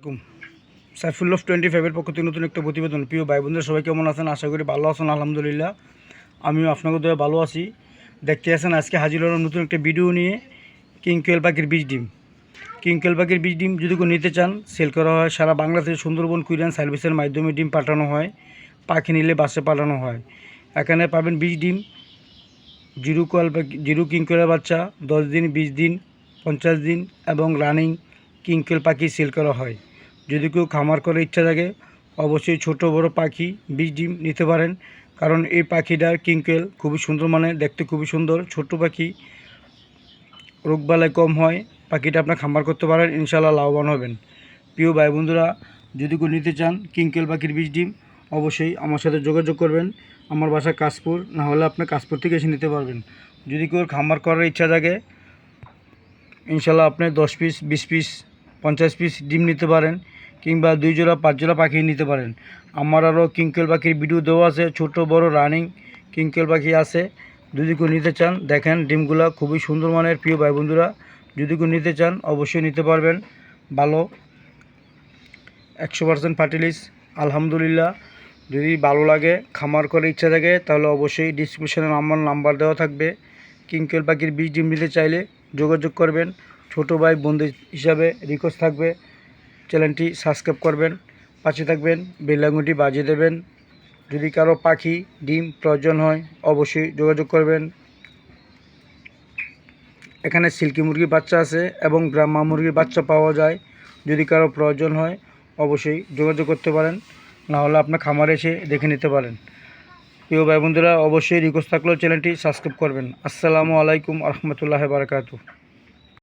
আসসালামু সাইফুল অফ 25 এর পক্ষ থেকে নতুন একটা প্রতিবেদন। প্রিয় ভাই বোনদের সবাই কেমন আছেন? আশা করি ভালো আছেন। আলহামদুলিল্লাহ আমিও আপনাদের দয়া ভালো আছি। দেখতে আছেন আজকে হাজির হলাম নতুন একটা ভিডিও নিয়ে। কিংকোয়েল পাখির বীজ ডিম। কিংকোয়েল পাখির বীজ ডিম যদি কেউ নিতে চান, সেল করা হয় সারা বাংলাদেশে। সুন্দরবন কুরিয়ান সার্ভিসের মাধ্যমে ডিম পাঠানো হয়। পাখি নিলে বাসে পাঠানো হয়। এখানে পাবেন বীজ ডিম, জিরো কিংকোয়েলের বাচ্চা, 10 দিন, 20 দিন, 50 দিন এবং রানিং কিংকোয়েল পাখি সেল করা হয়। যদি কেউ খামার করে ইচ্ছা থাকে, অবশ্যই ছোট বড় পাখি বীজ ডিম নিতে পারেন। কারণ এই পাখিটার কিংকোয়েল খুবই সুন্দর, মানে দেখতে খুবই সুন্দর। ছোট পাখি, রোগবালাই কম হয়। পাখিটা আপনার খামার করতে পারেন, ইনশাআল্লাহ লাভবান হবেন। প্রিয় ভাই বন্ধুরা, যদি কেউ নিতে চান কিংকোয়েল পাখির বীজ ডিম, অবশ্যই আমার সাথে যোগাযোগ করবেন। আমার বাসা কাশপুর, না হলে আপনার কাশপুর থেকে এসে নিতে পারবেন। যদি কেউ খামার করার ইচ্ছা থাকে, ইনশাআল্লাহ আপনি 10 পিস, 20 পিস, 50 পিস ডিম নিতে পারেন, কিংবা 2 জোড়া 5 জোড়া পাখি নিতে পারেন। আমার আরও কিংকোয়েল পাখির ভিডিও দেওয়া আছে, ছোট বড় রানিং কিংকোয়েল পাখি আছে। যদি কেউ নিতে চান, দেখেন ডিমগুলো খুবই সুন্দর মানের। প্রিয় ভাই বন্ধুরা, যদি কেউ নিতে চান অবশ্যই নিতে পারবেন। ভালো 100% ফার্টিলিস, আলহামদুলিল্লাহ। যদি ভালো লাগে, খামার করে ইচ্ছা থাকে, তাহলে অবশ্যই ডিসক্রিপশনে আমার নাম্বার দেওয়া থাকবে। কিংকোয়েল পাখির বীজ ডিম নিতে চাইলে যোগাযোগ করবেন। ছোটো ভাই বন্ধু হিসাবে রিকোয়েস্ট থাকবে, চ্যানেলটি সাবস্ক্রাইব করবেন, পাশে থাকবেন, বেল আইকনটি বাজিয়ে দেবেন। যদি কারো পাখি ডিম প্রয়োজন হয়, অবশ্যই যোগাযোগ করবেন। এখানে সিল্কি মুরগির বাচ্চা আছে এবং ব্রাহ্মা মুরগির বাচ্চা পাওয়া যায়। যদি কারো প্রয়োজন হয়, অবশ্যই যোগাযোগ করতে পারেন, না হলে আপনার খামারে এসে দেখে নিতে পারেন। প্রিয় ভাই বন্ধুরা, অবশ্যই রিকোয়েস্ট থাকলেও চ্যানেলটি সাবস্ক্রাইব করবেন। আসসালামু আলাইকুম রহমতুল্লাহ বারাকাতুহু।